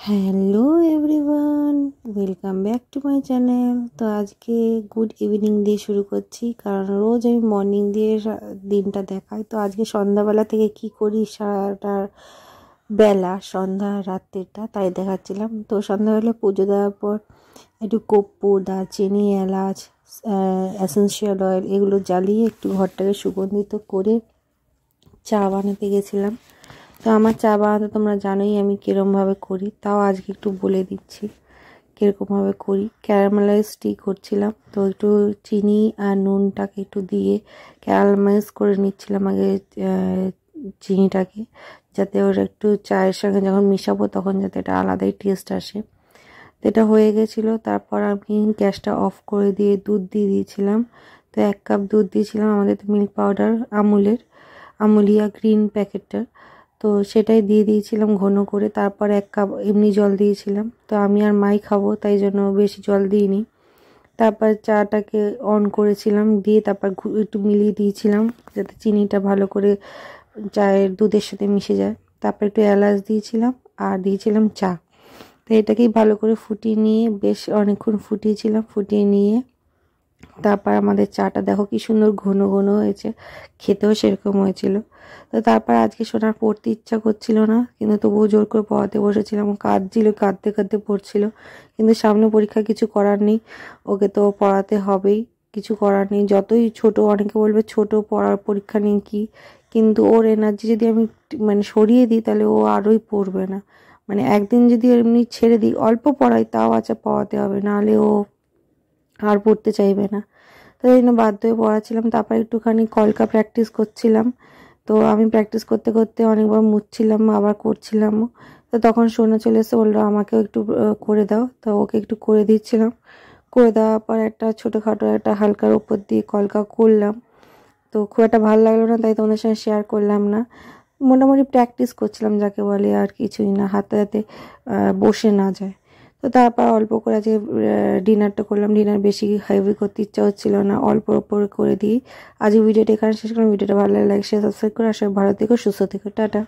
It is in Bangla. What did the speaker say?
Hello everyone, welcome back to my channel. তো আজকে গুড ইভিনিং দিয়ে শুরু করছি, কারণ রোজ আমি মর্নিং দিয়ে দিনটা দেখাই। তো আজকে সন্ধ্যাবেলা থেকে কি করি সারাটা বেলা, সন্ধ্যা রাত্রিটা তাই দেখাচ্ছিলাম। তো সন্ধ্যাবেলা পুজো দেওয়ার পর একটু কর্পূর, দারচিনি, এলাচ, এসেন্সিয়াল অয়েল এগুলো জ্বালিয়ে একটু ঘরটাকে সুগন্ধিত করে চা বানাতে গেছিলাম। তো আমার চা বানাতে তোমরা জানোই আমি কীরকমভাবে করি, তাও আজকে একটু বলে দিচ্ছি কীরকমভাবে করি। ক্যারামেলাইজ টি করছিলাম, তো একটু চিনি আর নুনটাকে একটু দিয়ে ক্যারামেলাইজ করে নিচ্ছিলাম আগে চিনিটাকে, যাতে ওর একটু চায়ের সঙ্গে যখন মিশাবো তখন যাতে এটা আলাদাই টেস্ট আসে। তো এটা হয়ে গেছিলো। তারপর আমি গ্যাসটা অফ করে দিয়ে দুধ দিয়ে দিয়েছিলাম। তো 1 কাপ দুধ দিয়েছিলাম, আমাদের তো মিল্ক পাউডার আমুলিয়া গ্রিন প্যাকেটটার, তো সেটাই দিয়ে দিয়েছিলাম ঘন করে। তারপর 1 কাপ এমনি জল দিয়েছিলাম। তো আমি আর মাই খাবো তাই জন্য বেশি জল দিইনি। তারপর চাটাকে অন করেছিলাম, দিয়ে তারপর একটু মিলিয়ে দিয়েছিলাম যাতে চিনিটা ভালো করে চায়ের দুধের সাথে মিশে যায়। তারপর একটু এলাচ দিয়েছিলাম আর দিয়েছিলাম চা। তো এটাকেই ভালো করে ফুটিয়ে নিয়ে বেশ অনেকক্ষণ ফুটিয়েছিলাম। ফুটিয়ে নিয়ে তারপর আমাদের চাটা দেখো কি সুন্দর ঘন ঘন হয়েছে, খেতেও সেরকম হয়েছিল। তো তারপর আজকে সোনার পড়তে ইচ্ছা করছিল না, কিন্তু তবুও জোর করে পড়াতে বসেছিলাম। কাঁদছিল, কাঁদতে কাঁদতে পড়ছিল, কিন্তু সামনে পরীক্ষা, কিছু করার নেই, ওকে তো পড়াতে হবেই, কিছু করার নেই। যতই ছোট, অনেকে বলবে ছোট, পড়ার পরীক্ষা নেই কি, কিন্তু ওর এনার্জি যদি আমি সরিয়ে দিই তাহলে ও আরোই পড়বে না। একদিন যদি এমনি ছেড়ে দিই, অল্প পড়াই তাও আচ্ছা পড়াতে হবে, নাহলে ও আর পড়তে চাইবে না। তো এই জন্য বাধ্য হয়ে পড়াচ্ছিলাম। তারপর একটুখানি কলকা প্র্যাকটিস করছিলাম। তো আমি প্র্যাকটিস করতে করতে অনেকবার মুছছিলাম, আবার করছিলাম। তো তখন সোনা চলে এসে বললো আমাকেও একটু করে দাও। তো ওকে একটু করে দিচ্ছিলাম। করে দেওয়ার পর একটা ছোটোখাটো একটা হালকার ওপর দিয়ে কলকা করলাম। তো খুব একটা ভালো লাগলো না, তাই তোমাদের সঙ্গে শেয়ার করলাম না। মোটামুটি প্র্যাকটিস করছিলাম যাকে বলে, আর কিছুই না, হাতে হাতে বসে না যায়। তো তারপর অল্প করে আজকে ডিনারটা করলাম। ডিনার বেশি হেভি করতে ইচ্ছা হচ্ছিল না, অল্প অল্প করে দিই। আজকে ভিডিওটা এখানে শেষ করলাম। ভিডিওটা ভালো লাগে, লাইক শেয়ার সাবস্ক্রাইব করে আসলে ভালো থেকো, সুস্থ থেকো, টাটা।